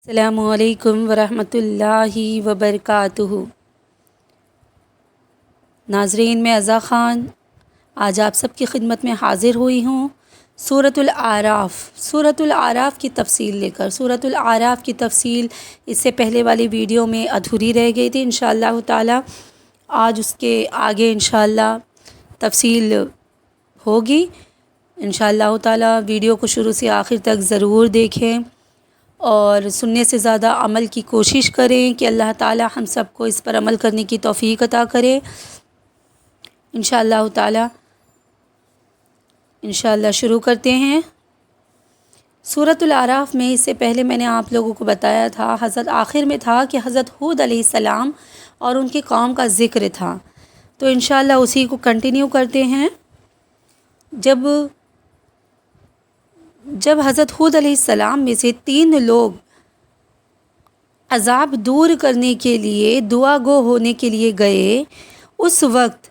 السلام علیکم ورحمۃ اللہ وبرکاتہ۔ ناظرین، میں عزا خان آج آپ سب کی خدمت میں حاضر ہوئی ہوں سورۃ العراف کی تفصیل لے کر۔ سورۃ العراف کی تفصیل اس سے پہلے والی ویڈیو میں ادھوری رہ گئی تھی، انشاءاللہ تعالی آج اس کے آگے انشاءاللہ تفصیل ہوگی۔ انشاءاللہ تعالی ویڈیو کو شروع سے آخر تک ضرور دیکھیں اور سننے سے زیادہ عمل کی کوشش کریں کہ اللہ تعالی ہم سب کو اس پر عمل کرنے کی توفیق عطا کرے انشاءاللہ تعالی۔ انشاءاللہ شروع کرتے ہیں۔ سورۃ العراف میں اس سے پہلے میں نے آپ لوگوں کو بتایا تھا، آخر میں تھا کہ حضرت ہود علیہ السلام اور ان کی قوم کا ذکر تھا، تو انشاءاللہ اسی کو کنٹینیو کرتے ہیں۔ جب حضرت ہود علیہ السلام میں سے 3 لوگ عذاب دور کرنے کے لیے دعا گو ہونے کے لیے گئے، اس وقت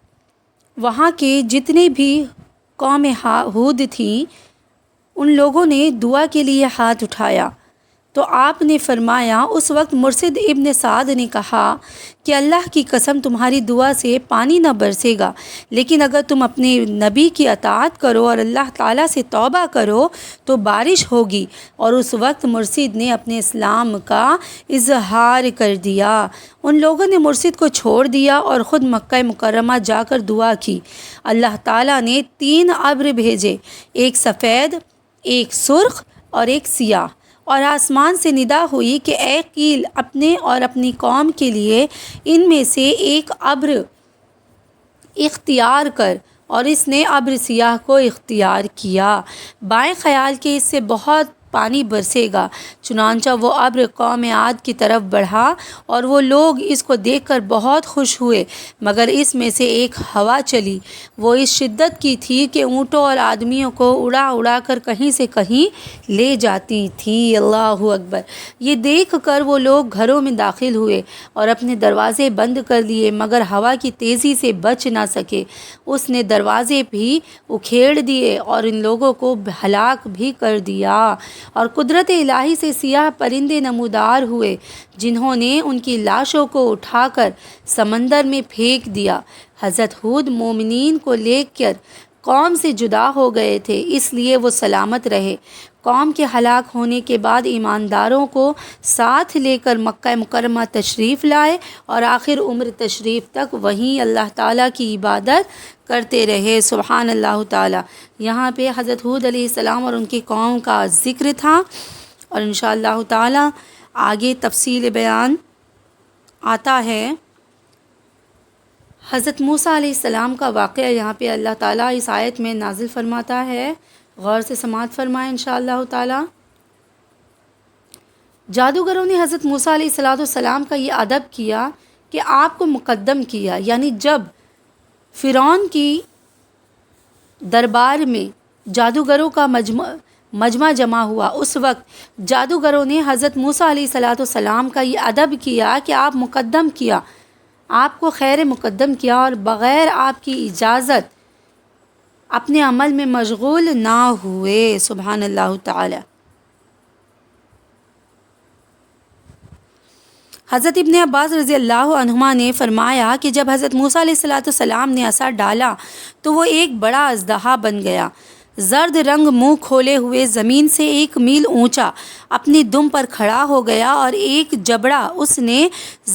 وہاں کے جتنے بھی قوم ہود تھیں ان لوگوں نے دعا کے لیے ہاتھ اٹھایا، تو آپ نے فرمایا، اس وقت مرشد ابن سعد نے کہا کہ اللہ کی قسم تمہاری دعا سے پانی نہ برسے گا، لیکن اگر تم اپنے نبی کی اطاعت کرو اور اللہ تعالیٰ سے توبہ کرو تو بارش ہوگی۔ اور اس وقت مرشد نے اپنے اسلام کا اظہار کر دیا۔ ان لوگوں نے مرشد کو چھوڑ دیا اور خود مکہ مکرمہ جا کر دعا کی۔ اللہ تعالیٰ نے 3 ابر بھیجے، ایک سفید، ایک سرخ اور ایک سیاہ، اور آسمان سے ندا ہوئی کہ اے قیل، اپنے اور اپنی قوم کے لیے ان میں سے ایک ابر اختیار کر، اور اس نے ابر سیاہ کو اختیار کیا۔ بائیں خیال کے اس سے بہت پانی برسے گا۔ چنانچہ وہ ابر قوم عاد کی طرف بڑھا اور وہ لوگ اس کو دیکھ کر بہت خوش ہوئے، مگر اس میں سے ایک ہوا چلی، وہ اس شدت کی تھی کہ اونٹوں اور آدمیوں کو اڑا اڑا کر کہیں سے کہیں لے جاتی تھی۔ اللہ اکبر۔ یہ دیکھ کر وہ لوگ گھروں میں داخل ہوئے اور اپنے دروازے بند کر لیے، مگر ہوا کی تیزی سے بچ نہ سکے۔ اس نے دروازے بھی اکھیڑ دیے اور ان لوگوں کو ہلاک بھی کر دیا۔ اور قدرت الہی سے سیاہ پرندے نمودار ہوئے، جنہوں نے ان کی لاشوں کو اٹھا کر سمندر میں پھینک دیا۔ حضرت ہود مومنین کو لے کر قوم سے جدا ہو گئے تھے، اس لیے وہ سلامت رہے۔ قوم کے ہلاک ہونے کے بعد ایمانداروں کو ساتھ لے کر مکہ مکرمہ تشریف لائے اور آخر عمر تشریف تک وہیں اللہ تعالیٰ کی عبادت کرتے رہے۔ سبحان اللہ تعالیٰ۔ یہاں پہ حضرت ہود علیہ السلام اور ان کی قوم کا ذکر تھا، اور انشاءاللہ تعالیٰ آگے تفصیل بیان آتا ہے۔ حضرت موسیٰ علیہ السلام کا واقعہ یہاں پہ اللہ تعالیٰ اس آیت میں نازل فرماتا ہے، غور سے سماعت فرمائیں انشاءاللہ تعالیٰ۔ جادوگروں نے حضرت موسیٰ علیہ السلام کا یہ ادب کیا کہ آپ کو مقدم کیا، یعنی جب فرعون کی دربار میں جادوگروں کا مجمع جمع ہوا، اس وقت جادوگروں نے حضرت موسیٰ علیہ السلام کا یہ ادب کیا کہ آپ مقدم کیا، آپ کو خیر مقدم کیا اور بغیر آپ کی اجازت اپنے عمل میں مشغول نہ ہوئے۔ سبحان اللہ تعالی۔ حضرت ابن عباس رضی اللہ عنہما نے فرمایا کہ جب حضرت موسیٰ علیہ السلام نے عصا ڈالا تو وہ ایک بڑا اژدہا بن گیا، زرد رنگ، منہ کھولے ہوئے، زمین سے 1 میل اونچا، اپنی دم پر کھڑا ہو گیا، اور ایک جبڑا اس نے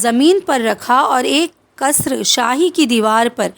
زمین پر رکھا اور ایک قصر شاہی کی دیوار پر۔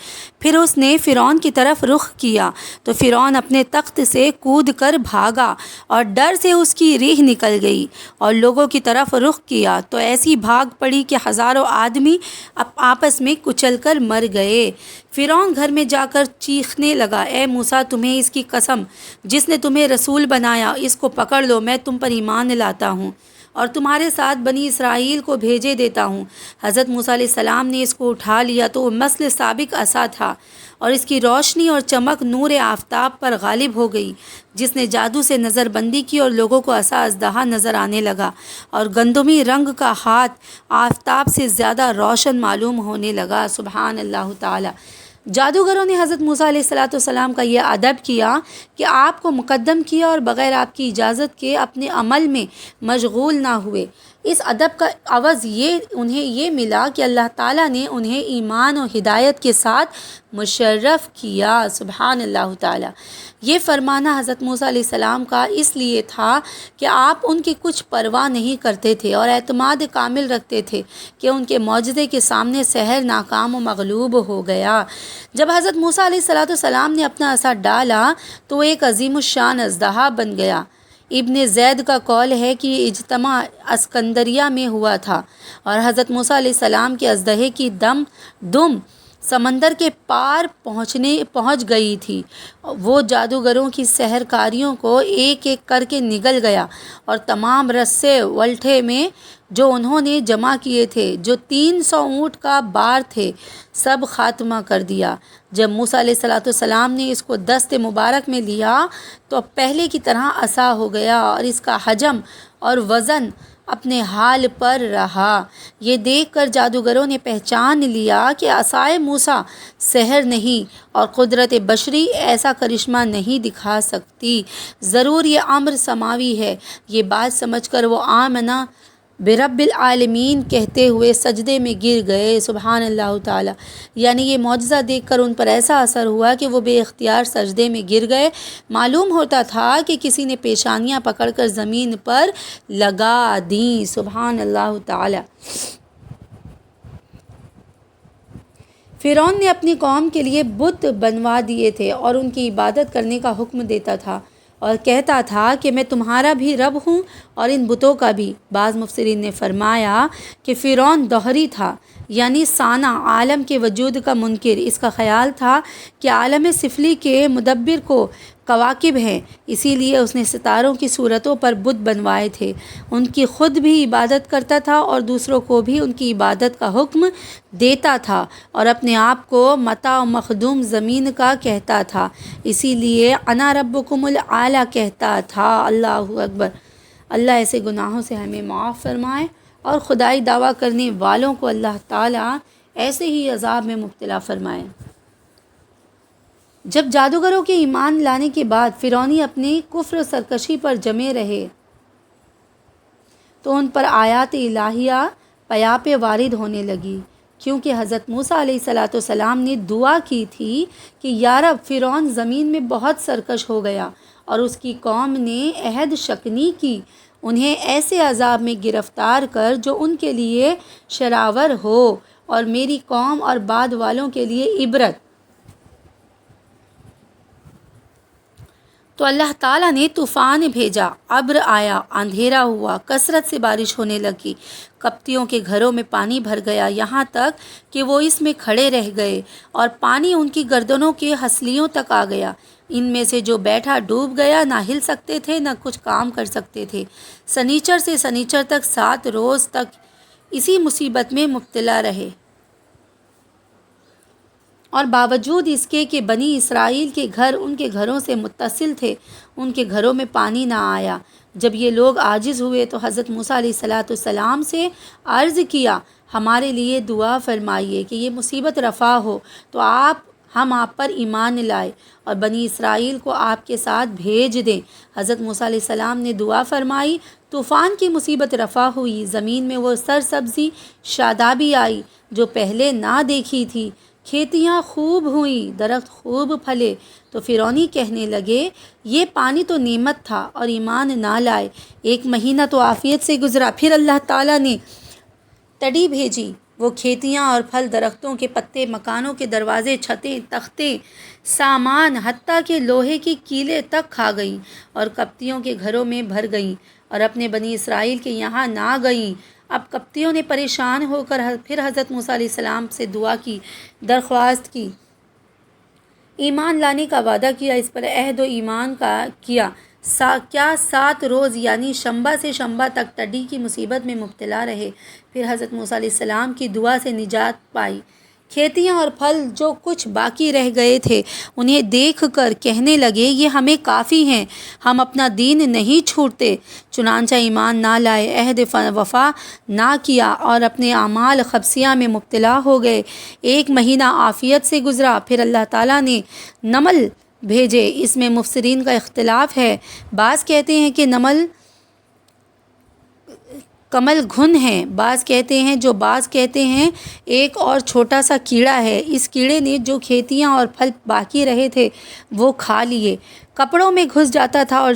پھر اس نے فرعون کی طرف رخ کیا تو فرعون اپنے تخت سے کود کر بھاگا اور ڈر سے اس کی ریح نکل گئی، اور لوگوں کی طرف رخ کیا تو ایسی بھاگ پڑی کہ ہزاروں آدمی آپس میں کچل کر مر گئے۔ فرعون گھر میں جا کر چیخنے لگا، اے موسیٰ، تمہیں اس کی قسم جس نے تمہیں رسول بنایا، اس کو پکڑ لو، میں تم پر ایمان لاتا ہوں اور تمہارے ساتھ بنی اسرائیل کو بھیجے دیتا ہوں۔ حضرت موسیٰ علیہ السلام نے اس کو اٹھا لیا تو وہ مثل سابق عصا تھا، اور اس کی روشنی اور چمک نور آفتاب پر غالب ہو گئی، جس نے جادو سے نظر بندی کی اور لوگوں کو عصا اژدہا نظر آنے لگا، اور گندمی رنگ کا ہاتھ آفتاب سے زیادہ روشن معلوم ہونے لگا۔ سبحان اللہ تعالی۔ جادوگروں نے حضرت موسیٰ علیہ السلام کا یہ ادب کیا کہ آپ کو مقدم کیا اور بغیر آپ کی اجازت کے اپنے عمل میں مشغول نہ ہوئے۔ اس ادب کا عوض انہیں یہ ملا کہ اللہ تعالیٰ نے انہیں ایمان و ہدایت کے ساتھ مشرف کیا۔ سبحان اللہ تعالیٰ۔ یہ فرمانا حضرت موسیٰ علیہ السلام کا اس لیے تھا کہ آپ ان کی کچھ پرواہ نہیں کرتے تھے اور اعتماد کامل رکھتے تھے کہ ان کے معجزے کے سامنے سحر ناکام و مغلوب ہو گیا۔ جب حضرت موسیٰ علیہ السلام نے اپنا عصا ڈالا تو وہ ایک عظیم الشان اژدہا بن گیا۔ ابن زید کا قول ہے کہ یہ اجتماع اسکندریہ میں ہوا تھا اور حضرت موسیٰ علیہ السلام کے اژدہے کی دم سمندر کے پار پہنچ گئی تھی۔ وہ جادوگروں کی سحر کاریوں کو ایک ایک کر کے نگل گیا اور تمام رسے ولٹھے میں جو انہوں نے جمع کیے تھے، جو 300 اونٹ کا بار تھے، سب خاتمہ کر دیا۔ جب موسیٰ علیہ السلام نے اس کو دست مبارک میں لیا تو پہلے کی طرح عصا ہو گیا اور اس کا حجم اور وزن اپنے حال پر رہا۔ یہ دیکھ کر جادوگروں نے پہچان لیا کہ عصائے موسیٰ سحر نہیں اور قدرت بشری ایسا کرشمہ نہیں دکھا سکتی، ضرور یہ امر سماوی ہے۔ یہ بات سمجھ کر وہ آمنا برب العالمین کہتے ہوئے سجدے میں گر گئے۔ سبحان اللہ تعالیٰ۔ یعنی یہ معجزہ دیکھ کر ان پر ایسا اثر ہوا کہ وہ بے اختیار سجدے میں گر گئے۔ معلوم ہوتا تھا کہ کسی نے پیشانیاں پکڑ کر زمین پر لگا دیں۔ سبحان اللہ تعالیٰ۔ فرعون نے اپنی قوم کے لیے بت بنوا دیے تھے اور ان کی عبادت کرنے کا حکم دیتا تھا اور کہتا تھا کہ میں تمہارا بھی رب ہوں اور ان بتوں کا بھی۔ بعض مفسرین نے فرمایا کہ فرعون دہری تھا، یعنی ثانیہ عالم کے وجود کا منکر۔ اس کا خیال تھا کہ عالم سفلی کے مدبر کو کواکب ہیں، اسی لیے اس نے ستاروں کی صورتوں پر بت بنوائے تھے۔ ان کی خود بھی عبادت کرتا تھا اور دوسروں کو بھی ان کی عبادت کا حکم دیتا تھا اور اپنے آپ کو متاع و مخدوم زمین کا کہتا تھا، اسی لیے انا ربکم الاعلی کہتا تھا۔ اللہ اکبر۔ اللہ ایسے گناہوں سے ہمیں معاف فرمائے اور خدائی دعویٰ کرنے والوں کو اللہ تعالیٰ ایسے ہی عذاب میں مبتلا فرمائے۔ جب جادوگروں کے ایمان لانے کے بعد فرعونی اپنی کفر و سرکشی پر جمے رہے تو ان پر آیات الہیہ پیاپے وارد ہونے لگی، کیونکہ حضرت موسیٰ علیہ السلام نے دعا کی تھی کہ یا رب فرعون زمین میں بہت سرکش ہو گیا اور اس کی قوم نے عہد شکنی کی، انہیں ایسے عذاب میں گرفتار کر جو ان کے لیے شراور ہو اور میری قوم اور بعد والوں کے لیے عبرت۔ تو اللہ تعالیٰ نے طوفان بھیجا، ابر آیا، اندھیرا ہوا، کثرت سے بارش ہونے لگی، قبطیوں کے گھروں میں پانی بھر گیا، یہاں تک کہ وہ اس میں کھڑے رہ گئے اور پانی ان کی گردنوں کے ہنسلیوں تک آ گیا۔ ان میں سے جو بیٹھا ڈوب گیا، نہ ہل سکتے تھے نہ کچھ کام کر سکتے تھے۔ سنیچر سے سنیچر تک 7 روز تک اسی مصیبت میں مبتلا رہے، اور باوجود اس کے کہ بنی اسرائیل کے گھر ان کے گھروں سے متصل تھے، ان کے گھروں میں پانی نہ آیا۔ جب یہ لوگ عاجز ہوئے تو حضرت موسیٰ علیہ السلام سے عرض کیا، ہمارے لیے دعا فرمائیے کہ یہ مصیبت رفع ہو تو ہم آپ پر ایمان لائے اور بنی اسرائیل کو آپ کے ساتھ بھیج دیں۔ حضرت موسیٰ علیہ السلام نے دعا فرمائی، طوفان کی مصیبت رفع ہوئی، زمین میں وہ سرسبزی شادابی آئی جو پہلے نہ دیکھی تھی، کھیتیاں خوب ہوئیں، درخت خوب پھلے۔ تو فرعونی کہنے لگے، یہ پانی تو نعمت تھا اور ایمان نہ لائے۔ 1 مہینہ تو عافیت سے گزرا، پھر اللہ تعالیٰ نے ٹڈی بھیجی، وہ کھیتیاں اور پھل، درختوں کے پتے، مکانوں کے دروازے، چھتیں، تختے، سامان، حتیٰ کہ لوہے کی کیلیں تک کھا گئیں اور قبطیوں کے گھروں میں بھر گئیں اور اپنے بنی اسرائیل کے یہاں نہ گئیں۔ اب قبطیوں نے پریشان ہو کر پھر حضرت موسیٰ علیہ السلام سے دعا کی، درخواست کی، ایمان لانے کا وعدہ کیا، اس پر عہد و ایمان کا کیا۔ کیا 7 روز یعنی شنبہ سے شنبہ تک ٹڈی کی مصیبت میں مبتلا رہے، پھر حضرت موسیٰ علیہ السلام کی دعا سے نجات پائی۔ کھیتیاں اور پھل جو کچھ باقی رہ گئے تھے انہیں دیکھ کر کہنے لگے، یہ ہمیں کافی ہیں، ہم اپنا دین نہیں چھوڑتے۔ چنانچہ ایمان نہ لائے، عہد وفا نہ کیا اور اپنے اعمال خبثیہ میں مبتلا ہو گئے۔ 1 مہینہ عافیت سے گزرا، پھر اللہ تعالیٰ نے نمل بھیجے۔ اس میں مفسرین کا اختلاف ہے، بعض کہتے ہیں کہ نمل کمل گھن ہیں، بعض کہتے ہیں ایک اور چھوٹا سا کیڑا ہے۔ اس کیڑے نے جو کھیتیاں اور پھل باقی رہے تھے وہ کھا لیے، کپڑوں میں گھس جاتا تھا اور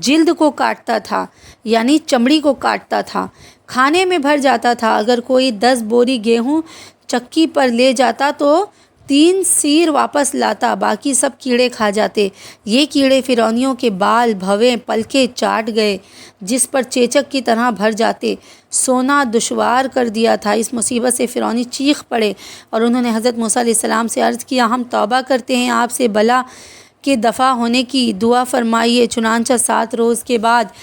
جلد کو کاٹتا تھا، یعنی چمڑی کو کاٹتا تھا، کھانے میں بھر جاتا تھا۔ اگر کوئی 10 بوری گیہوں چکی پر لے جاتا تو 3 سیر واپس لاتا، باقی سب کیڑے کھا جاتے۔ یہ کیڑے فرعونیوں کے بال، بھویں، پلکیں چاٹ گئے، جس پر چیچک کی طرح بھر جاتے۔ سونا دشوار کر دیا تھا۔ اس مصیبت سے فرعونی چیخ پڑے اور انہوں نے حضرت موسیٰ علیہ السلام سے عرض کیا، ہم توبہ کرتے ہیں، آپ سے بلا کے دفع ہونے کی دعا فرمائیے۔ چنانچہ 7 روز کے بعد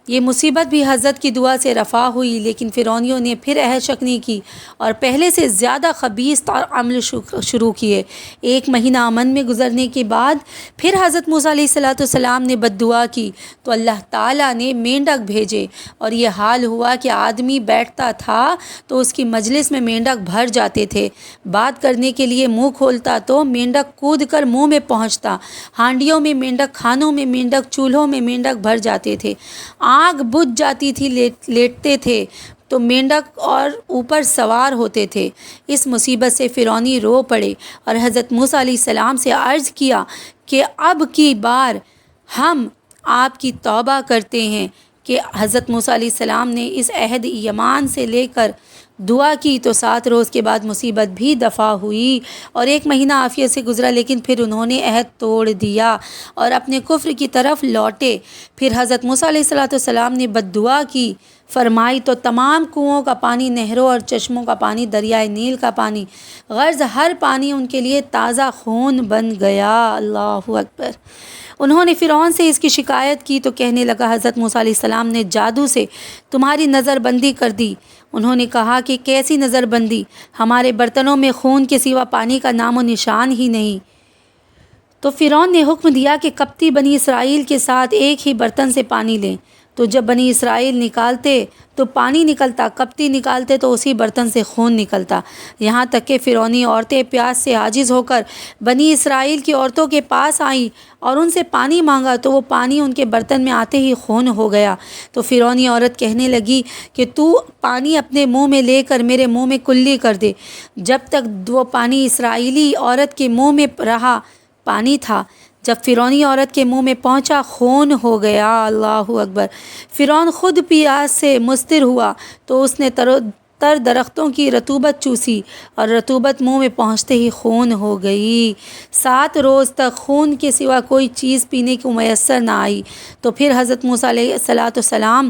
یہ مصیبت بھی حضرت کی دعا سے رفع ہوئی، لیکن فرعونیوں نے پھر عہد شکنی کی اور پہلے سے زیادہ خبیث عمل شروع کیے۔ 1 مہینہ امن میں گزرنے کے بعد پھر حضرت موسیٰ علیہ السلام نے بد دعا کی تو اللہ تعالیٰ نے مینڈک بھیجے، اور یہ حال ہوا کہ آدمی بیٹھتا تھا تو اس کی مجلس میں مینڈک بھر جاتے تھے، بات کرنے کے لیے منہ کھولتا تو مینڈک کود کر منہ میں پہنچتا، ہانڈیوں میں مینڈک، کھانوں میں مینڈک، چولہوں میں مینڈک بھر جاتے تھے، آگ بجھ جاتی تھی، لیٹتے تھے تو مینڈک اور اوپر سوار ہوتے تھے۔ اس مصیبت سے فرعونی رو پڑے اور حضرت موسیٰ علیہ السلام سے عرض کیا کہ اب کی بار ہم آپ کی توبہ کرتے ہیں، کہ حضرت موسیٰ علیہ السلام نے اس عہد ایمان سے لے کر دعا کی تو 7 روز کے بعد مصیبت بھی دفع ہوئی اور 1 مہینہ عافیت سے گزرا، لیکن پھر انہوں نے عہد توڑ دیا اور اپنے کفر کی طرف لوٹے۔ پھر حضرت موسیٰ علیہ السلام نے بد دعا کی فرمائی تو تمام کنوؤں کا پانی، نہروں اور چشموں کا پانی، دریائے نیل کا پانی، غرض ہر پانی ان کے لیے تازہ خون بن گیا۔ اللہ اکبر۔ انہوں نے فرعون سے اس کی شکایت کی تو کہنے لگا، حضرت موسیٰ علیہ السلام نے جادو سے تمہاری نظر بندی کر دی۔ انہوں نے کہا کہ کیسی نظر بندی؟ ہمارے برتنوں میں خون کے سوا پانی کا نام و نشان ہی نہیں۔ تو فرعون نے حکم دیا کہ قبطی بنی اسرائیل کے ساتھ ایک ہی برتن سے پانی لیں، تو جب بنی اسرائیل نکالتے تو پانی نکلتا، قبطی نکالتے تو اسی برتن سے خون نکلتا، یہاں تک کہ فرعونی عورتیں پیاس سے عاجز ہو کر بنی اسرائیل کی عورتوں کے پاس آئیں اور ان سے پانی مانگا تو وہ پانی ان کے برتن میں آتے ہی خون ہو گیا۔ تو فرعونی عورت کہنے لگی کہ تو پانی اپنے منہ میں لے کر میرے منہ میں کلی کر دے۔ جب تک وہ پانی اسرائیلی عورت کے منہ میں رہا پانی تھا، جب فرعونی عورت کے منہ میں پہنچا خون ہو گیا۔ اللہ اکبر۔ فرعون خود پیاس سے مضطر ہوا تو اس نے تر درختوں کی رطوبت چوسی اور رطوبت منہ میں پہنچتے ہی خون ہو گئی۔ 7 روز تک خون کے سوا کوئی چیز پینے کو میسر نہ آئی۔ تو پھر حضرت موسیٰ علیہ السلام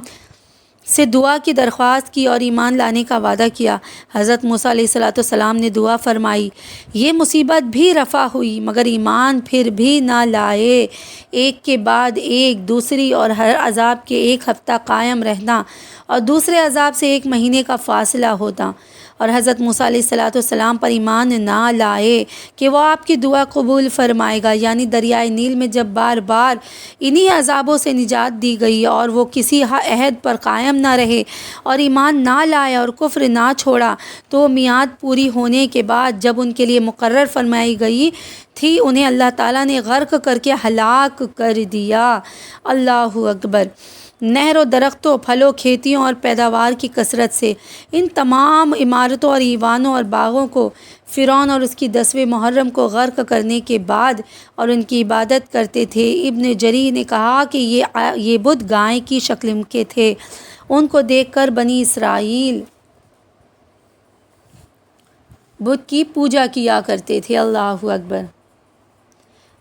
سے دعا کی درخواست کی اور ایمان لانے کا وعدہ کیا۔ حضرت موسیٰ علیہ السلام نے دعا فرمائی، یہ مصیبت بھی رفع ہوئی مگر ایمان پھر بھی نہ لائے۔ ایک کے بعد ایک دوسری اور ہر عذاب کے 1 ہفتہ قائم رہنا اور دوسرے عذاب سے 1 مہینے کا فاصلہ ہوتا، اور حضرت موسیٰ علیہ السلام پر ایمان نہ لائے کہ وہ آپ کی دعا قبول فرمائے گا، یعنی دریائے نیل میں جب بار بار انہی عذابوں سے نجات دی گئی اور وہ کسی عہد پر قائم نہ رہے اور ایمان نہ لائے اور کفر نہ چھوڑا، تو میعاد پوری ہونے کے بعد جب ان کے لیے مقرر فرمائی گئی تھی انہیں اللہ تعالیٰ نے غرق کر کے ہلاک کر دیا۔ اللہ اکبر۔ نہروں، درختوں، پھلوں، کھیتیوں اور پیداوار کی کثرت سے ان تمام عمارتوں اور ایوانوں اور باغوں کو فرعون اور اس کی 10ویں محرم کو غرق کرنے کے بعد اور ان کی عبادت کرتے تھے۔ ابن جریر نے کہا کہ یہ بت گائے کی شکل کے تھے، ان کو دیکھ کر بنی اسرائیل بت کی پوجا کیا کرتے تھے۔ اللہ اکبر۔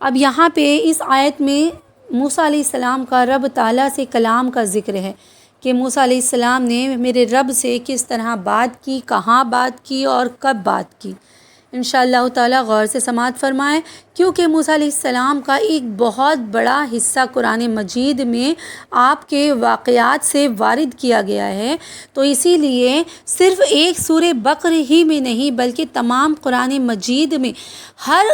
اب یہاں پہ اس آیت میں موسیٰ علیہ السلام کا رب تعالیٰ سے کلام کا ذکر ہے کہ موسیٰ علیہ السلام نے میرے رب سے کس طرح بات کی، کہاں بات کی اور کب بات کی۔ انشاءاللہ تعالیٰ غور سے سماعت فرمائیں، کیونکہ موسیٰ علیہ السلام کا ایک بہت بڑا حصہ قرآن مجید میں آپ کے واقعات سے وارد کیا گیا ہے، تو اسی لیے صرف ایک سورہ بقرہ ہی میں نہیں بلکہ تمام قرآن مجید میں ہر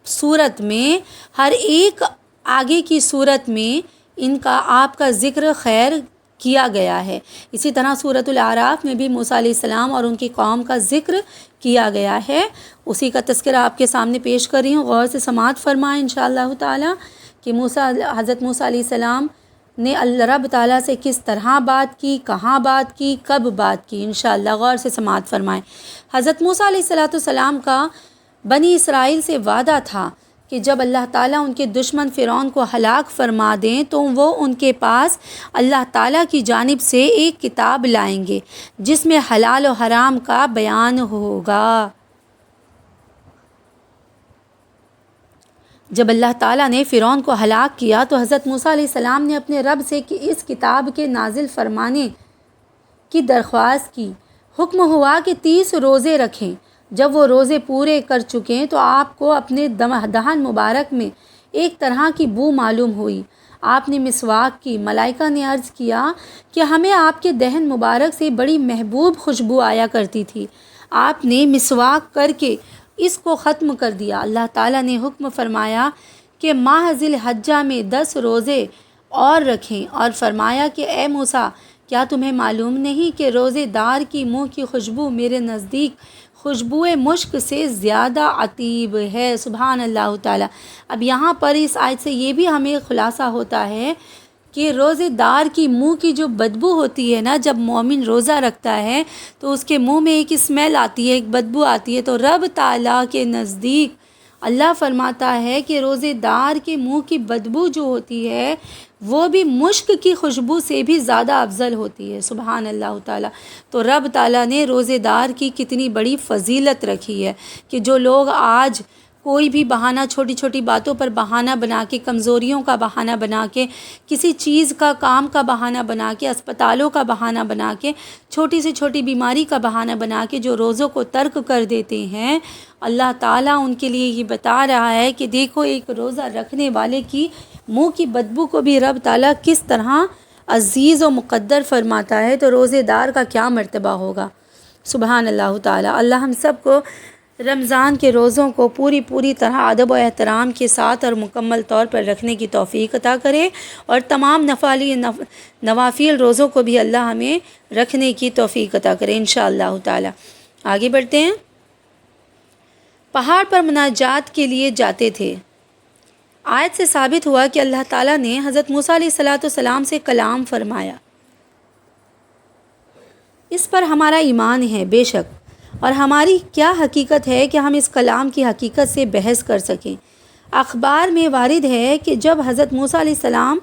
سورت میں، ہر ایک آگے کی صورت میں ان کا آپ کا ذکر خیر کیا گیا ہے۔ اسی طرح سورۃ الاعراف میں بھی موسیٰ علیہ السلام اور ان کی قوم کا ذکر کیا گیا ہے، اسی کا تذکرہ آپ کے سامنے پیش کر رہی ہوں، غور سے سماعت فرمائیں انشاءاللہ تعالی کہ حضرت موسیٰ علیہ السلام نے اللہ رب تعالیٰ سے کس طرح بات کی، کہاں بات کی، کب بات کی، انشاءاللہ غور سے سماعت فرمائیں۔ حضرت موسیٰ علیہ السلام کا بنی اسرائیل سے وعدہ تھا کہ جب اللہ تعالیٰ ان کے دشمن فرعون کو ہلاک فرما دیں تو وہ ان کے پاس اللہ تعالیٰ کی جانب سے ایک کتاب لائیں گے جس میں حلال و حرام کا بیان ہوگا۔ جب اللہ تعالیٰ نے فرعون کو ہلاک کیا تو حضرت موسیٰ علیہ السلام نے اپنے رب سے کہ اس کتاب کے نازل فرمانے کی درخواست کی۔ حکم ہوا کہ 30 روزے رکھیں۔ جب وہ روزے پورے کر چکیں تو آپ کو اپنے دہن مبارک میں ایک طرح کی بو معلوم ہوئی۔ آپ نے مسواک کی۔ ملائکہ نے عرض کیا کہ ہمیں آپ کے دہن مبارک سے بڑی محبوب خوشبو آیا کرتی تھی۔ آپ نے مسواک کر کے اس کو ختم کر دیا۔ اللہ تعالیٰ نے حکم فرمایا کہ ماہ ذی الحجہ میں 10 روزے اور رکھیں، اور فرمایا کہ اے موسیٰ، کیا تمہیں معلوم نہیں کہ روزے دار کی منہ کی خوشبو میرے نزدیک خوشبوئے مشک سے زیادہ عطیب ہے۔ سبحان اللہ تعالیٰ۔ اب یہاں پر اس آیت سے یہ بھی ہمیں خلاصہ ہوتا ہے کہ روزے دار کی منہ کی جو بدبو ہوتی ہے نا، جب مومن روزہ رکھتا ہے تو اس کے منہ میں ایک اسمیل آتی ہے، ایک بدبو آتی ہے، تو رب تعالیٰ کے نزدیک اللہ فرماتا ہے کہ روزے دار کے منہ کی بدبو جو ہوتی ہے وہ بھی مشک کی خوشبو سے بھی زیادہ افضل ہوتی ہے۔ سبحان اللہ تعالیٰ۔ تو رب تعالیٰ نے روزے دار کی کتنی بڑی فضیلت رکھی ہے کہ جو لوگ آج کوئی بھی بہانہ، چھوٹی چھوٹی باتوں پر بہانہ بنا کے، کمزوریوں کا بہانہ بنا کے، کسی چیز کا کام کا بہانہ بنا کے، اسپتالوں کا بہانہ بنا کے، چھوٹی سے چھوٹی بیماری کا بہانہ بنا کے جو روزوں کو ترک کر دیتے ہیں، اللہ تعالیٰ ان کے لیے یہ بتا رہا ہے کہ دیکھو ایک روزہ رکھنے والے کی منہ کی بدبو کو بھی رب تعالیٰ کس طرح عزیز و مقدر فرماتا ہے، تو روزے دار کا کیا مرتبہ ہوگا۔ سبحان اللہ تعالیٰ۔ اللہ ہم سب کو رمضان کے روزوں کو پوری طرح ادب و احترام کے ساتھ اور مکمل طور پر رکھنے کی توفیق عطا کرے، اور تمام نوافل روزوں کو بھی اللہ ہمیں رکھنے کی توفیق عطا کرے انشاءاللہ تعالیٰ۔ آگے بڑھتے ہیں۔ پہاڑ پر مناجات کے لیے جاتے تھے۔ آیت سے ثابت ہوا کہ اللہ تعالیٰ نے حضرت موسیٰ علیہ السلام سے کلام فرمایا۔ اس پر ہمارا ایمان ہے بے شک، اور ہماری کیا حقیقت ہے کہ ہم اس کلام کی حقیقت سے بحث کر سکیں۔ اخبار میں وارد ہے کہ جب حضرت موسیٰ علیہ السلام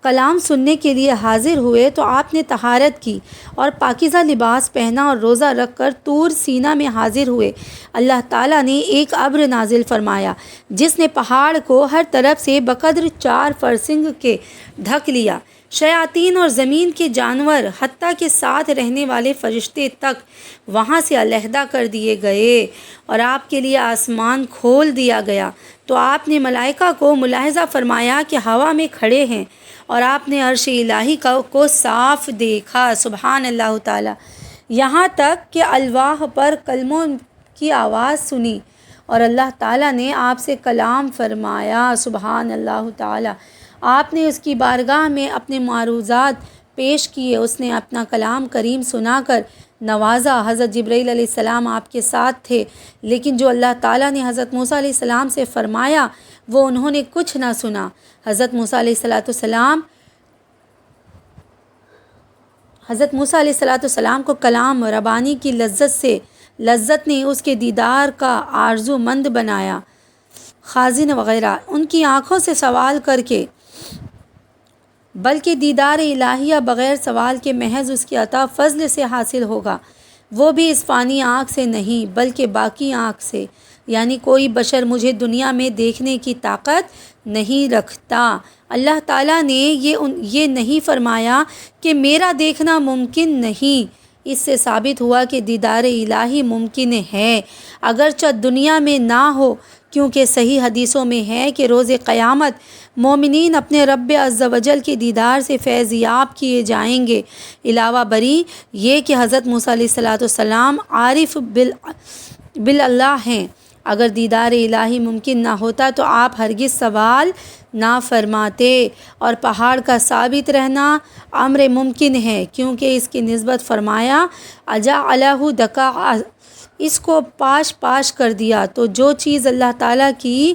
کلام سننے کے لیے حاضر ہوئے تو آپ نے طہارت کی اور پاکیزہ لباس پہنا اور روزہ رکھ کر طور سینا میں حاضر ہوئے۔ اللہ تعالیٰ نے ایک ابر نازل فرمایا جس نے پہاڑ کو ہر طرف سے بقدر 4 فرسنگ کے ڈھک لیا۔ شیاطین اور زمین کے جانور حتیٰ کہ ساتھ رہنے والے فرشتے تک وہاں سے علیحدہ کر دیے گئے، اور آپ کے لیے آسمان کھول دیا گیا۔ تو آپ نے ملائکہ کو ملاحظہ فرمایا کہ ہوا میں کھڑے ہیں، اور آپ نے عرش الہی کو صاف دیکھا۔ سبحان اللہ تعالیٰ۔ یہاں تک کہ الواح پر کلموں کی آواز سنی اور اللہ تعالیٰ نے آپ سے کلام فرمایا۔ سبحان اللہ تعالیٰ۔ آپ نے اس کی بارگاہ میں اپنے معروضات پیش کیے، اس نے اپنا کلام کریم سنا کر نوازا۔ حضرت جبرائیل علیہ السلام آپ کے ساتھ تھے، لیکن جو اللہ تعالیٰ نے حضرت موسیٰ علیہ السلام سے فرمایا وہ انہوں نے کچھ نہ سنا۔ حضرت موسیٰ علیہ السلام کو کلام ربانی کی لذت نے اس کے دیدار کا آرزو مند بنایا۔ خازن وغیرہ ان کی آنکھوں سے سوال کر کے، بلکہ دیدار الہیہ بغیر سوال کے محض اس کی عطا فضل سے حاصل ہوگا، وہ بھی اس فانی آنکھ سے نہیں بلکہ باقی آنکھ سے، یعنی کوئی بشر مجھے دنیا میں دیکھنے کی طاقت نہیں رکھتا۔ اللہ تعالیٰ نے یہ نہیں فرمایا کہ میرا دیکھنا ممکن نہیں۔ اس سے ثابت ہوا کہ دیدار الہی ممکن ہے، اگرچہ دنیا میں نہ ہو، کیونکہ صحیح حدیثوں میں ہے کہ روز قیامت مومنین اپنے رب عز و جل کے دیدار سے فیض یاب کیے جائیں گے۔ علاوہ بری یہ کہ حضرت موسیٰ علیہ السلام عارف باللہ ہیں۔ اگر دیدار الہی ممکن نہ ہوتا تو آپ ہرگز سوال نہ فرماتے، اور پہاڑ کا ثابت رہنا امر ممکن ہے، کیونکہ اس کی نسبت فرمایا اجعلہ دکا، اس کو پاش کر دیا۔ تو جو چیز اللہ تعالیٰ کی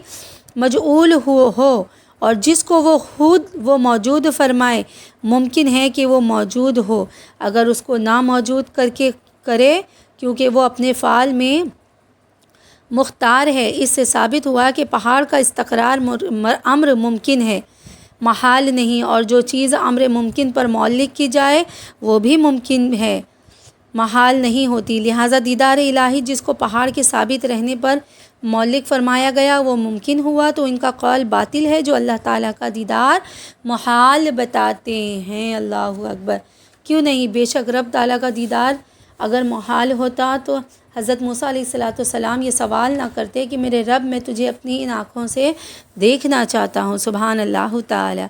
مجعول ہو اور جس کو وہ خود وہ موجود فرمائے ممکن ہے کہ وہ موجود ہو اگر اس کو ناموجود کر کے کرے، کیونکہ وہ اپنے فعال میں مختار ہے۔ اس سے ثابت ہوا کہ پہاڑ کا استقرار امر ممکن ہے، محال نہیں، اور جو چیز امر ممکن پر معلق کی جائے وہ بھی ممکن ہے، محال نہیں ہوتی۔ لہٰذا دیدار الہی جس کو پہاڑ کے ثابت رہنے پر معلق فرمایا گیا وہ ممکن ہوا، تو ان کا قول باطل ہے جو اللہ تعالیٰ کا دیدار محال بتاتے ہیں۔ اللہ اکبر! کیوں نہیں؟ بے شک رب تعالیٰ کا دیدار اگر محال ہوتا تو حضرت موسیٰ علیہ السلام یہ سوال نہ کرتے کہ میرے رب میں تجھے اپنی ان آنکھوں سے دیکھنا چاہتا ہوں۔ سبحان اللہ تعالیٰ۔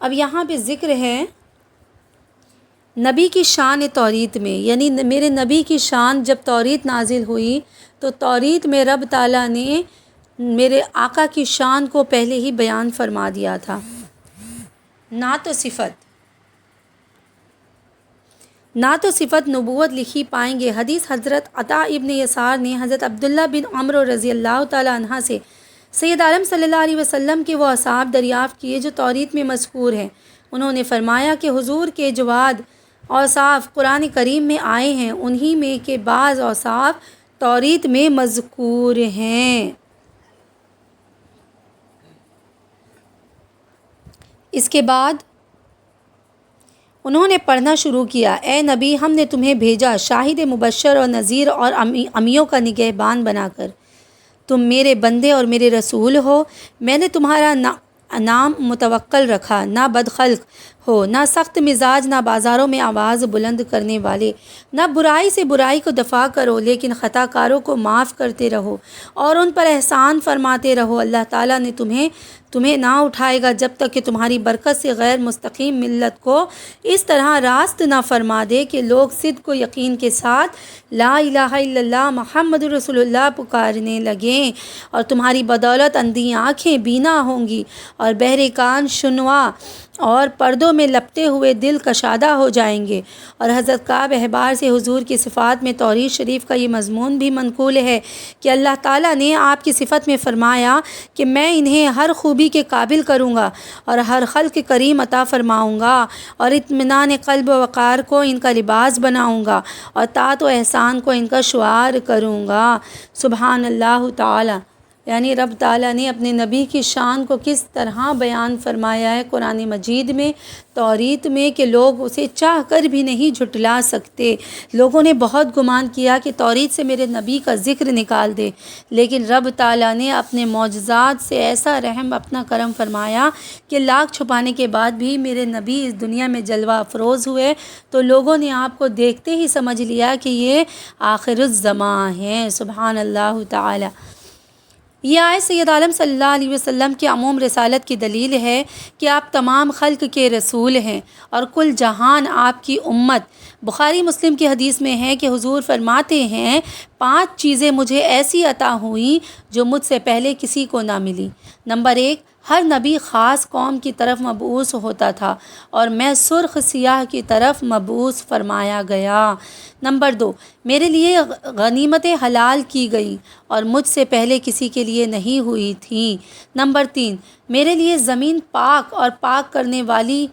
اب یہاں پہ ذکر ہے نبی کی شان توریت میں، یعنی میرے نبی کی شان جب توریت نازل ہوئی تو توریت میں رب تعالیٰ نے میرے آقا کی شان کو پہلے ہی بیان فرما دیا تھا، نہ تو صفت نبوت لکھی پائیں گے۔ حدیث حضرت عطا ابن یسار نے حضرت عبداللہ بن عمرو رضی اللہ تعالیٰ عنہ سے سید عالم صلی اللہ علیہ وسلم کے وہ اصحاب دریافت کیے جو توریت میں مذکور ہیں۔ انہوں نے فرمایا کہ حضور کے جواد اوصاف قرآن کریم میں آئے ہیں، انہی میں کے بعض اوصاف توریت میں مذکور ہیں۔ اس کے بعد انہوں نے پڑھنا شروع کیا، اے نبی ہم نے تمہیں بھیجا شاہد مبشر اور نذیر اور امیوں کا نگہبان بنا کر، تم میرے بندے اور میرے رسول ہو۔ میں نے تمہارا نام متوکل رکھا، نہ بدخلق ہو، نہ سخت مزاج، نہ بازاروں میں آواز بلند کرنے والے، نہ برائی سے برائی کو دفاع کرو لیکن خطا کاروں کو معاف کرتے رہو اور ان پر احسان فرماتے رہو۔ اللہ تعالیٰ نے تمہیں نہ اٹھائے گا جب تک کہ تمہاری برکت سے غیر مستقیم ملت کو اس طرح راست نہ فرما دے کہ لوگ صدق و یقین کے ساتھ لا الہ الا اللہ محمد رسول اللہ پکارنے لگیں، اور تمہاری بدولت اندھی آنکھیں بینا ہوں گی اور بہرے کان شنوا اور پردوں میں لپٹے ہوئے دل کشادہ ہو جائیں گے۔ اور حضرت کعب احبار سے حضور کی صفات میں توریت شریف کا یہ مضمون بھی منقول ہے کہ اللہ تعالیٰ نے آپ کی صفت میں فرمایا کہ میں انہیں ہر خوبی کے قابل کروں گا اور ہر خلق کریم عطا فرماؤں گا اور اطمینان قلب و وقار کو ان کا لباس بناؤں گا اور طاعت و احسان کو ان کا شعار کروں گا۔ سبحان اللہ تعالیٰ۔ یعنی رب تعالیٰ نے اپنے نبی کی شان کو کس طرح بیان فرمایا ہے قرآن مجید میں، توریت میں، کہ لوگ اسے چاہ کر بھی نہیں جھٹلا سکتے۔ لوگوں نے بہت گمان کیا کہ توریت سے میرے نبی کا ذکر نکال دے، لیکن رب تعالیٰ نے اپنے معجزات سے ایسا رحم اپنا کرم فرمایا کہ لاکھ چھپانے کے بعد بھی میرے نبی اس دنیا میں جلوہ افروز ہوئے تو لوگوں نے آپ کو دیکھتے ہی سمجھ لیا کہ یہ آخر الزماں ہیں۔ سبحان اللہ تعالیٰ۔ یہ آیت سید عالم صلی اللہ علیہ وسلم کی عموم رسالت کی دلیل ہے کہ آپ تمام خلق کے رسول ہیں اور کل جہان آپ کی امت۔ بخاری مسلم کی حدیث میں ہے کہ حضور فرماتے ہیں 5 چیزیں مجھے ایسی عطا ہوئیں جو مجھ سے پہلے کسی کو نہ ملی۔ نمبر 1، ہر نبی خاص قوم کی طرف مبعوث ہوتا تھا اور میں سرخ سیاہ کی طرف مبعوث فرمایا گیا۔ نمبر 2، میرے لیے غنیمتیں حلال کی گئی اور مجھ سے پہلے کسی کے لیے نہیں ہوئی تھیں۔ نمبر 3، میرے لیے زمین پاک اور پاک کرنے والی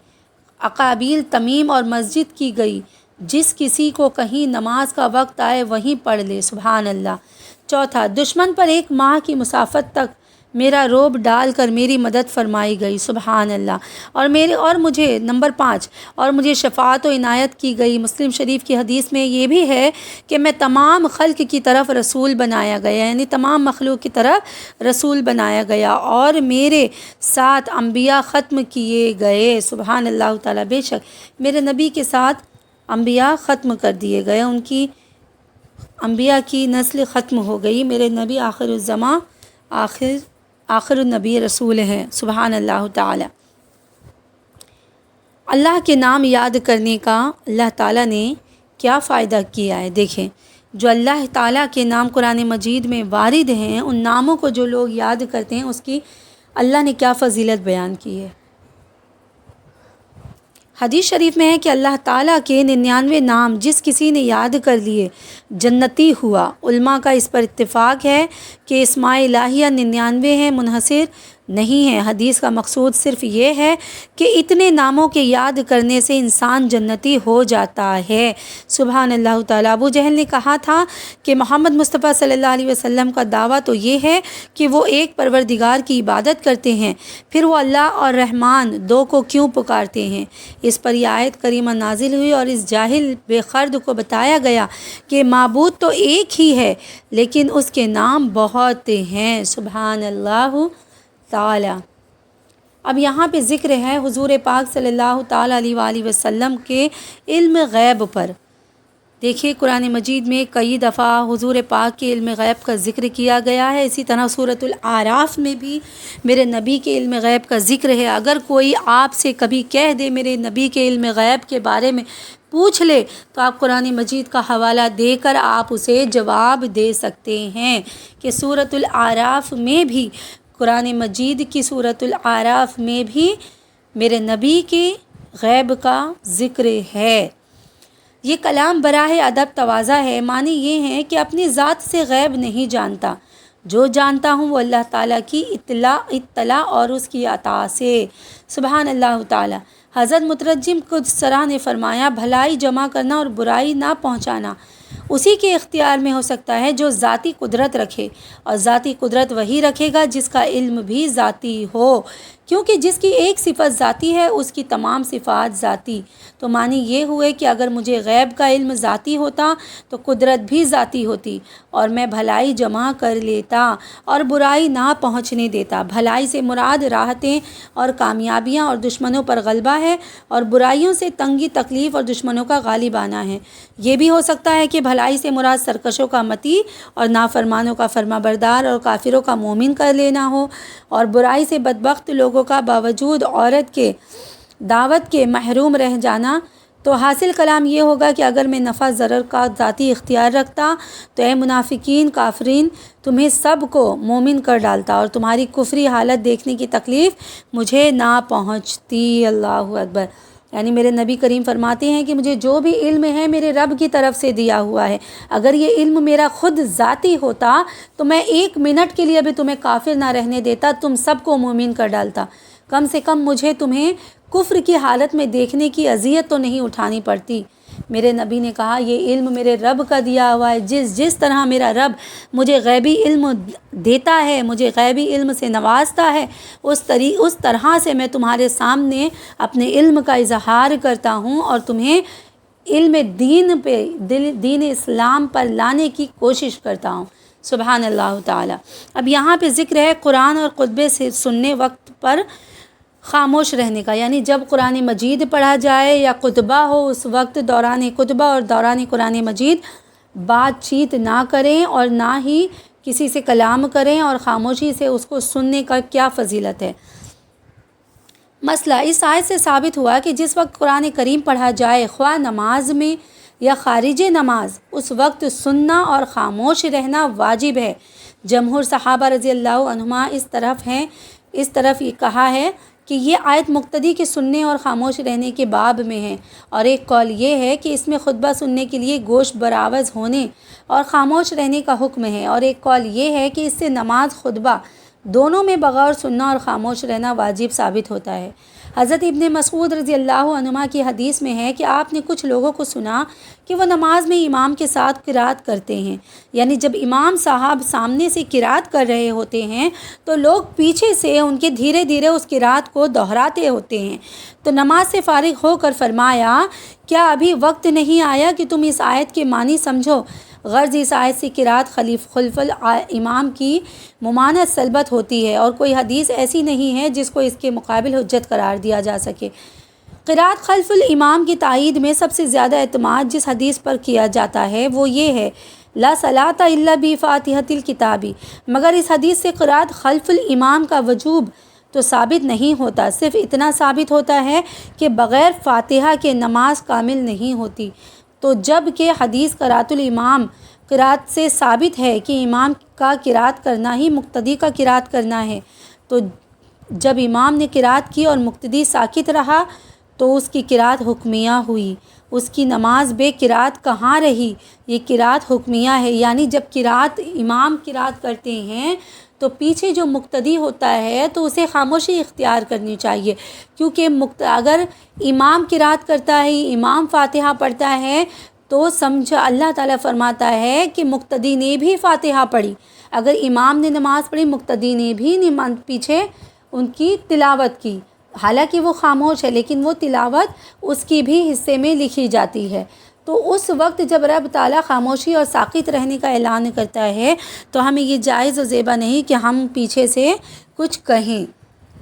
اقابیل تمیم اور مسجد کی گئی، جس کسی کو کہیں نماز کا وقت آئے وہیں پڑھ لے۔ سبحان اللہ۔ چوتھا، دشمن پر 1 ماہ کی مسافت تک میرا روب ڈال کر میری مدد فرمائی گئی۔ سبحان اللہ۔ اور مجھے نمبر 5، اور مجھے شفاعت و عنایت کی گئی۔ مسلم شریف کی حدیث میں یہ بھی ہے کہ میں تمام خلق کی طرف رسول بنایا گیا، یعنی تمام مخلوق کی طرف رسول بنایا گیا اور میرے ساتھ انبیاء ختم کیے گئے۔ سبحان اللہ تعالیٰ۔ بے شک میرے نبی کے ساتھ انبیاء ختم کر دیے گئے، ان کی انبیاء کی نسل ختم ہو گئی۔ میرے نبی آخر الزماں، آخر النبی رسول ہیں۔ سبحان اللہ تعالیٰ۔ اللہ کے نام یاد کرنے کا اللہ تعالیٰ نے کیا فائدہ کیا ہے؟ دیکھیں، جو اللہ تعالیٰ کے نام قرآن مجید میں وارد ہیں، ان ناموں کو جو لوگ یاد کرتے ہیں اس کی اللہ نے کیا فضیلت بیان کی ہے۔ حدیث شریف میں ہے کہ اللہ تعالیٰ کے 99 نام جس کسی نے یاد کر لیے جنتی ہوا۔ علماء کا اس پر اتفاق ہے کہ اسماء الہیہ 99 ہیں، منحصر نہیں ہے۔ حدیث کا مقصود صرف یہ ہے کہ اتنے ناموں کے یاد کرنے سے انسان جنتی ہو جاتا ہے۔ سبحان اللہ تعالیٰ۔ ابو جہل نے کہا تھا کہ محمد مصطفیٰ صلی اللہ علیہ وسلم کا دعویٰ تو یہ ہے کہ وہ ایک پروردگار کی عبادت کرتے ہیں، پھر وہ اللہ اور رحمان دو کو کیوں پکارتے ہیں؟ اس پر یہ آیت کریمہ نازل ہوئی اور اس جاہل بے خرد کو بتایا گیا کہ معبود تو ایک ہی ہے لیکن اس کے نام بہت ہیں۔ سبحان اللہ تعالی۔ اب یہاں پہ ذکر ہے حضور پاک صلی اللہ تعالیٰ علیہ وآلہ وسلم کے علم غیب پر۔ دیکھیے قرآن مجید میں کئی دفعہ حضور پاک کے علم غیب کا ذکر کیا گیا ہے، اسی طرح سورۃ الاعراف میں بھی میرے نبی کے علم غیب کا ذکر ہے۔ اگر کوئی آپ سے کبھی کہہ دے میرے نبی کے علم غیب کے بارے میں پوچھ لے تو آپ قرآن مجید کا حوالہ دے کر آپ اسے جواب دے سکتے ہیں کہ سورۃ الاعراف میں بھی، قرآن مجید کی سورۃ الاعراف میں بھی میرے نبی کے غیب کا ذکر ہے۔ یہ کلام براہ ادب تواضع ہے، معنی یہ ہے کہ اپنی ذات سے غیب نہیں جانتا، جو جانتا ہوں وہ اللہ تعالیٰ کی اطلاع اور اس کی عطا سے۔ سبحان اللہ تعالیٰ۔ حضرت مترجم قدس سرا نے فرمایا، بھلائی جمع کرنا اور برائی نہ پہنچانا اسی کے اختیار میں ہو سکتا ہے جو ذاتی قدرت رکھے، اور ذاتی قدرت وہی رکھے گا جس کا علم بھی ذاتی ہو، کیونکہ جس کی ایک صفت ذاتی ہے اس کی تمام صفات ذاتی۔ تو معنی یہ ہوئے کہ اگر مجھے غیب کا علم ذاتی ہوتا تو قدرت بھی ذاتی ہوتی اور میں بھلائی جمع کر لیتا اور برائی نہ پہنچنے دیتا۔ بھلائی سے مراد راحتیں اور کامیابیاں اور دشمنوں پر غلبہ ہے، اور برائیوں سے تنگی، تکلیف اور دشمنوں کا غالب آنا ہے۔ یہ بھی ہو سکتا ہے کہ بھلائی سے مراد سرکشوں کا مطیع اور نافرمانوں کا فرما بردار اور کافروں کا مومن کر لینا ہو، اور برائی سے بدبخت لوگوں کا باوجود عورت کے دعوت کے محروم رہ جانا۔ تو حاصل کلام یہ ہوگا کہ اگر میں نفع ضرر کا ذاتی اختیار رکھتا تو اے منافقین، کافرین، تمہیں سب کو مومن کر ڈالتا اور تمہاری کفری حالت دیکھنے کی تکلیف مجھے نہ پہنچتی۔ اللہ اکبر۔ یعنی میرے نبی کریم فرماتے ہیں کہ مجھے جو بھی علم ہے میرے رب کی طرف سے دیا ہوا ہے، اگر یہ علم میرا خود ذاتی ہوتا تو میں 1 منٹ کے لیے بھی تمہیں کافر نہ رہنے دیتا، تم سب کو مومن کر ڈالتا۔ کم سے کم مجھے تمہیں کفر کی حالت میں دیکھنے کی اذیت تو نہیں اٹھانی پڑتی۔ میرے نبی نے کہا یہ علم میرے رب کا دیا ہوا ہے، جس طرح میرا رب مجھے غیبی علم دیتا ہے، مجھے غیبی علم سے نوازتا ہے، اس طرح سے میں تمہارے سامنے اپنے علم کا اظہار کرتا ہوں اور تمہیں علم دین اسلام پر لانے کی کوشش کرتا ہوں۔ سبحان اللہ تعالیٰ۔ اب یہاں پہ ذکر ہے قرآن اور خطبے سے سننے وقت پر خاموش رہنے کا، یعنی جب قرآن مجید پڑھا جائے یا خطبہ ہو اس وقت دوران خطبہ اور دوران قرآن مجید بات چیت نہ کریں اور نہ ہی کسی سے کلام کریں، اور خاموشی سے اس کو سننے کا کیا فضیلت ہے۔ مسئلہ اس آیت سے ثابت ہوا کہ جس وقت قرآن کریم پڑھا جائے، خواہ نماز میں یا خارج نماز، اس وقت سننا اور خاموش رہنا واجب ہے۔ جمہور صحابہ رضی اللہ عنہما اس طرف یہ کہا ہے کہ یہ آیت مقتدی کے سننے اور خاموش رہنے کے باب میں ہے، اور ایک قول یہ ہے کہ اس میں خطبہ سننے کے لیے گوش براوز ہونے اور خاموش رہنے کا حکم ہے، اور ایک قول یہ ہے کہ اس سے نماز خطبہ دونوں میں بغور سننا اور خاموش رہنا واجب ثابت ہوتا ہے۔ حضرت ابن مسعود رضی اللہ عنہما کی حدیث میں ہے کہ آپ نے کچھ لوگوں کو سنا کہ وہ نماز میں امام کے ساتھ قرات کرتے ہیں، یعنی جب امام صاحب سامنے سے قرات کر رہے ہوتے ہیں تو لوگ پیچھے سے ان کے دھیرے دھیرے اس قرات کو دہراتے ہوتے ہیں۔ تو نماز سے فارغ ہو کر فرمایا، کیا ابھی وقت نہیں آیا کہ تم اس آیت کے معنی سمجھو؟ غرض اس آیت سے قرات خلف الامام کی ممانعت سلبت ہوتی ہے، اور کوئی حدیث ایسی نہیں ہے جس کو اس کے مقابل حجت قرار دیا جا سکے۔ قرات خلف الامام کی تائید میں سب سے زیادہ اعتماد جس حدیث پر کیا جاتا ہے وہ یہ ہے، لا صلاۃ الا بفاتحۃ الکتاب، مگر اس حدیث سے قرات خلف الامام کا وجوب تو ثابت نہیں ہوتا، صرف اتنا ثابت ہوتا ہے کہ بغیر فاتحہ کے نماز کامل نہیں ہوتی۔ تو جب کہ حدیث قرات الامام قرات سے ثابت ہے کہ امام کا قرات کرنا ہی مقتدی کا قرات کرنا ہے، تو جب امام نے قرات کی اور مقتدی ساکت رہا تو اس کی قرات حکمیہ ہوئی، اس کی نماز بے قرات کہاں رہی؟ یہ قرات حکمیہ ہے، یعنی جب قرات امام قرات کرتے ہیں تو پیچھے جو مقتدی ہوتا ہے تو اسے خاموشی اختیار کرنی چاہیے، کیونکہ اگر امام قرات کرتا ہے، امام فاتحہ پڑھتا ہے تو سمجھ اللہ تعالیٰ فرماتا ہے کہ مقتدی نے بھی فاتحہ پڑھی۔ اگر امام نے نماز پڑھی، مقتدی نے بھی پیچھے ان کی تلاوت کی، حالانکہ وہ خاموش ہے لیکن وہ تلاوت اس کی بھی حصے میں لکھی جاتی ہے۔ تو اس وقت جب رب تعالیٰ خاموشی اور ساکت رہنے کا اعلان کرتا ہے تو ہمیں یہ جائز و زیبا نہیں کہ ہم پیچھے سے کچھ کہیں۔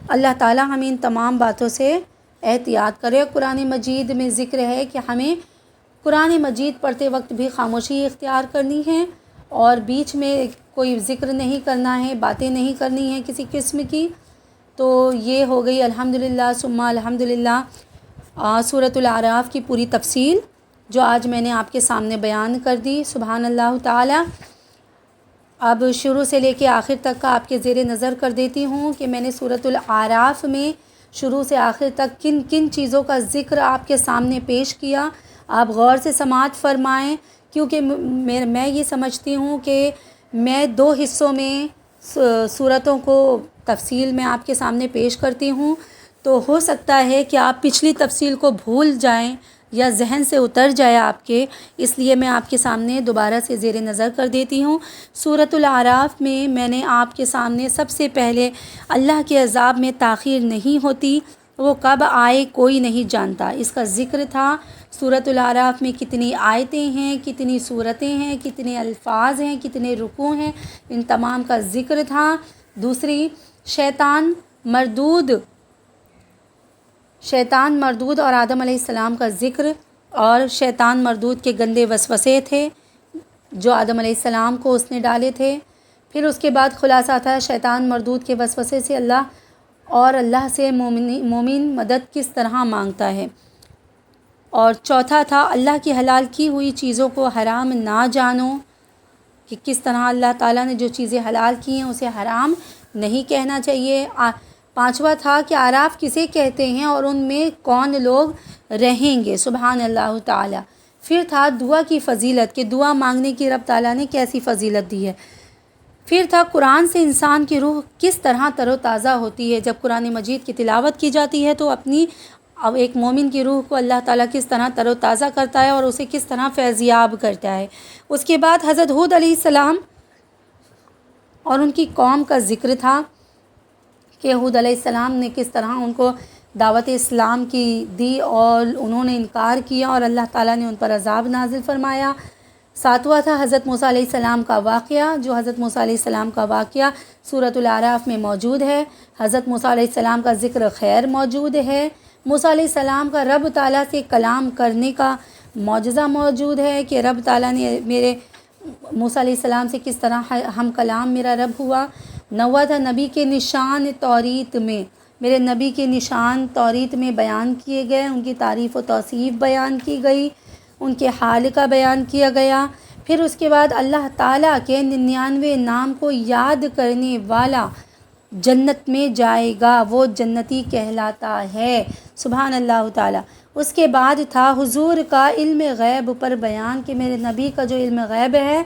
اللہ تعالیٰ ہمیں ان تمام باتوں سے احتیاط کرے۔ قرآن مجید میں ذکر ہے کہ ہمیں قرآن مجید پڑھتے وقت بھی خاموشی اختیار کرنی ہے اور بیچ میں کوئی ذکر نہیں کرنا ہے، باتیں نہیں کرنی ہیں کسی قسم کی۔ تو یہ ہو گئی الحمدللہ ثم الحمدللہ سورۃ الاعراف کی پوری تفصیل جو آج میں نے آپ کے سامنے بیان کر دی۔ سبحان اللہ تعالی۔ اب شروع سے لے کے آخر تک کا آپ کے زیر نظر کر دیتی ہوں کہ میں نے سورۃ الاعراف میں شروع سے آخر تک کن کن چیزوں کا ذکر آپ کے سامنے پیش کیا۔ آپ غور سے سماعت فرمائیں، کیونکہ میں یہ سمجھتی ہوں کہ میں 2 حصوں میں صورتوں کو تفصیل میں آپ کے سامنے پیش کرتی ہوں، تو ہو سکتا ہے کہ آپ پچھلی تفصیل کو بھول جائیں یا ذہن سے اتر جائے آپ کے، اس لیے میں آپ کے سامنے دوبارہ سے زیر نظر کر دیتی ہوں۔ سورۃ الاعراف میں نے آپ کے سامنے سب سے پہلے اللہ کے عذاب میں تاخیر نہیں ہوتی، وہ کب آئے کوئی نہیں جانتا، اس کا ذکر تھا۔ سورۃ الاعراف میں کتنی آیتیں ہیں، کتنی صورتیں ہیں، کتنے الفاظ ہیں، کتنے رکوع ہیں، ان تمام کا ذکر تھا۔ دوسری، شیطان مردود اور آدم علیہ السلام کا ذکر، اور شیطان مردود کے گندے وسوسے تھے جو آدم علیہ السلام کو اس نے ڈالے تھے۔ پھر اس کے بعد خلاصہ تھا شیطان مردود کے وسوسے سے اللہ سے مومن مدد کس طرح مانگتا ہے، اور چوتھا تھا اللہ کی حلال کی ہوئی چیزوں کو حرام نہ جانو، کہ کس طرح اللہ تعالیٰ نے جو چیزیں حلال کی ہیں اسے حرام نہیں کہنا چاہیے۔ پانچواں تھا کہ اعراف کسے کہتے ہیں اور ان میں کون لوگ رہیں گے، سبحان اللہ تعالیٰ۔ پھر تھا دعا کی فضیلت، کہ دعا مانگنے کی رب تعالیٰ نے کیسی فضیلت دی ہے۔ پھر تھا قرآن سے انسان کی روح کس طرح تر و تازہ ہوتی ہے، جب قرآن مجید کی تلاوت کی جاتی ہے تو اب ایک مومن کی روح کو اللہ تعالیٰ کس طرح تر و تازہ کرتا ہے اور اسے کس طرح فیضیاب کرتا ہے۔ اس کے بعد حضرت ہود علیہ السلام اور ان کی قوم کا ذکر تھا کہ ہود علیہ السلام نے کس طرح ان کو دعوت اسلام کی دی اور انہوں نے انکار کیا اور اللہ تعالیٰ نے ان پر عذاب نازل فرمایا۔ ساتواں تھا حضرت موسیٰ علیہ السلام کا واقعہ، جو حضرت موسیٰ علیہ السلام کا واقعہ سورۃ الاعراف میں موجود ہے۔ حضرت موسیٰ علیہ السلام کا ذکر خیر موجود ہے۔ موسیٰ علیہ السلام کا رب تعالیٰ سے کلام کرنے کا معجزہ موجود ہے کہ رب تعالیٰ نے میرے موسیٰ علیہ السلام سے کس طرح ہم کلام میرا رب ہوا۔ نواں تھا نبی کے نشان توریت میں، میرے نبی کے نشان توریت میں بیان کیے گئے، ان کی تعریف و توصیف بیان کی گئی، ان کے حال کا بیان کیا گیا۔ پھر اس کے بعد اللہ تعالیٰ کے 99 نام کو یاد کرنے والا جنت میں جائے گا، وہ جنتی کہلاتا ہے، سبحان اللہ تعالیٰ۔ اس کے بعد تھا حضور کا علم غیب پر بیان، کہ میرے نبی کا جو علم غیب ہے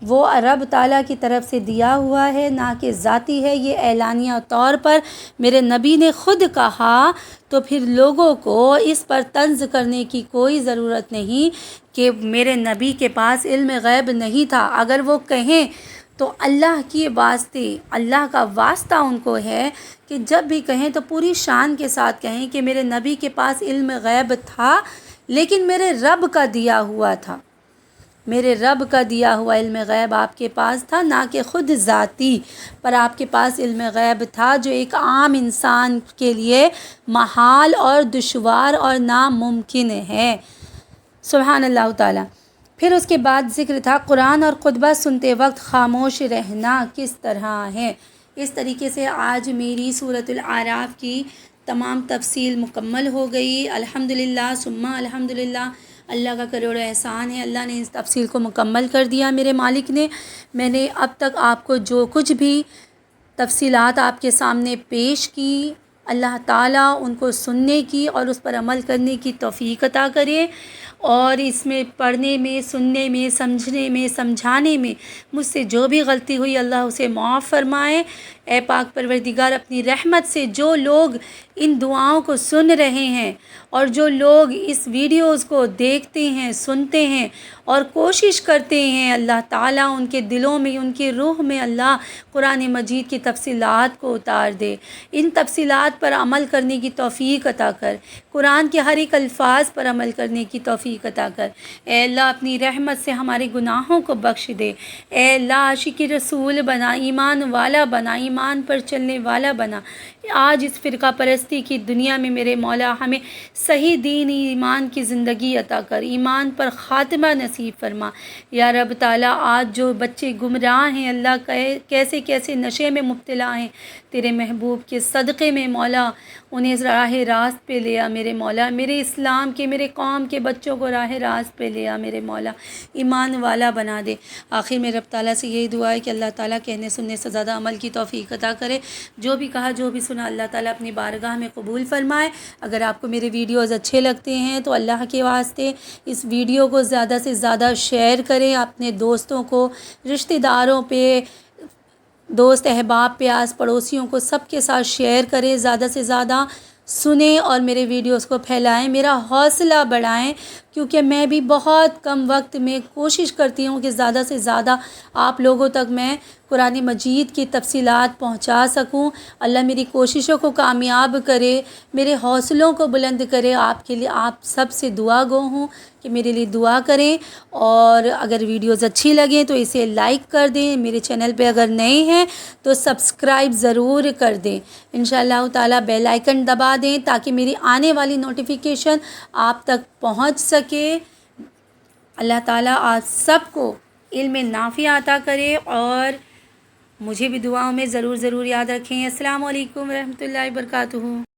وہ رب تعالیٰ کی طرف سے دیا ہوا ہے، نہ کہ ذاتی ہے، یہ اعلانیہ طور پر میرے نبی نے خود کہا، تو پھر لوگوں کو اس پر طنز کرنے کی کوئی ضرورت نہیں کہ میرے نبی کے پاس علم غیب نہیں تھا۔ اگر وہ کہیں تو اللہ کے واسطے، اللہ کا واسطہ ان کو ہے کہ جب بھی کہیں تو پوری شان کے ساتھ کہیں کہ میرے نبی کے پاس علم غیب تھا، لیکن میرے رب کا دیا ہوا تھا، میرے رب کا دیا ہوا علم غیب آپ کے پاس تھا، نہ کہ خود ذاتی پر آپ کے پاس علم غیب تھا، جو ایک عام انسان کے لیے محال اور دشوار اور ناممکن ہے، سبحان اللہ تعالیٰ۔ پھر اس کے بعد ذکر تھا قرآن اور خطبہ سنتے وقت خاموش رہنا کس طرح ہے۔ اس طریقے سے آج میری سورۃ الاعراف کی تمام تفصیل مکمل ہو گئی، الحمدللہ ثم الحمدللہ۔ اللہ کا کروڑ احسان ہے، اللہ نے اس تفصیل کو مکمل کر دیا میرے مالک نے۔ میں نے اب تک آپ کو جو کچھ بھی تفصیلات آپ کے سامنے پیش کی، اللہ تعالیٰ ان کو سننے کی اور اس پر عمل کرنے کی توفیق عطا کرے، اور اس میں پڑھنے میں، سننے میں، سمجھنے میں، سمجھانے میں مجھ سے جو بھی غلطی ہوئی اللہ اسے معاف فرمائے۔ اے پاک پروردگار، اپنی رحمت سے جو لوگ ان دعاؤں کو سن رہے ہیں اور جو لوگ اس ویڈیوز کو دیکھتے ہیں، سنتے ہیں اور کوشش کرتے ہیں، اللہ تعالیٰ ان کے دلوں میں، ان کی روح میں اللہ قرآن مجید کی تفصیلات کو اتار دے، ان تفصیلات پر عمل کرنے کی توفیق عطا کر، قرآن کے ہر ایک الفاظ پر عمل کرنے کی توفیق عطا کر۔ اے اللہ اپنی رحمت سے ہمارے گناہوں کو بخش دے۔ اے اللہ عاشق رسول بنا، ایمان والا بنا، ایمان پر چلنے والا بنا۔ آج اس فرقہ پرستی کی دنیا میں میرے مولا ہمیں صحیح دین ایمان کی زندگی عطا کر، ایمان پر خاتمہ نصیب فرما۔ یا رب تعالیٰ، آج جو بچے گمراہ ہیں اللہ، کیسے کیسے نشے میں مبتلا ہیں، تیرے محبوب کے صدقے میں مولا انہیں راہ راست پہ لیا میرے مولا، میرے اسلام کے، میرے قوم کے بچوں کو راہ راست پہ لیا میرے مولا، ایمان والا بنا دے۔ آخر میں رب تعالیٰ سے یہی دعا ہے کہ اللہ تعالیٰ کہنے سننے سے زیادہ عمل کی توفیق عطا کرے۔ جو بھی کہا، جو بھی سنا، اللہ تعالیٰ اپنی بارگاہ میں قبول فرمائے۔ اگر آپ کو میرے ویڈیوز اچھے لگتے ہیں تو اللہ کے واسطے اس ویڈیو کو زیادہ سے زیادہ شیئر کریں، اپنے دوستوں کو، رشتہ داروں پہ، دوست احباب پہ، آس پڑوسیوں کو، سب کے ساتھ شیئر کریں، زیادہ سے زیادہ سنیں اور میرے ویڈیوز کو پھیلائیں، میرا حوصلہ بڑھائیں، کیونکہ میں بھی بہت کم وقت میں کوشش کرتی ہوں کہ زیادہ سے زیادہ آپ لوگوں تک میں قرآن مجید کی تفصیلات پہنچا سکوں۔ اللہ میری کوششوں کو کامیاب کرے، میرے حوصلوں کو بلند کرے۔ آپ کے لیے، آپ سب سے دعا گو ہوں کہ میرے لیے دعا کریں، اور اگر ویڈیوز اچھی لگیں تو اسے لائک کر دیں، میرے چینل پہ اگر نئے ہیں تو سبسکرائب ضرور کر دیں، انشاءاللہ تعالیٰ بیل آئیکن دبا دیں تاکہ میری آنے والی نوٹیفیکیشن آپ تک پہنچ سکے۔ اللہ تعالیٰ آپ سب کو علم نافع عطا کرے، اور مجھے بھی دعاؤں میں ضرور ضرور یاد رکھیں۔ السلام علیکم ورحمۃ اللہ وبرکاتہ۔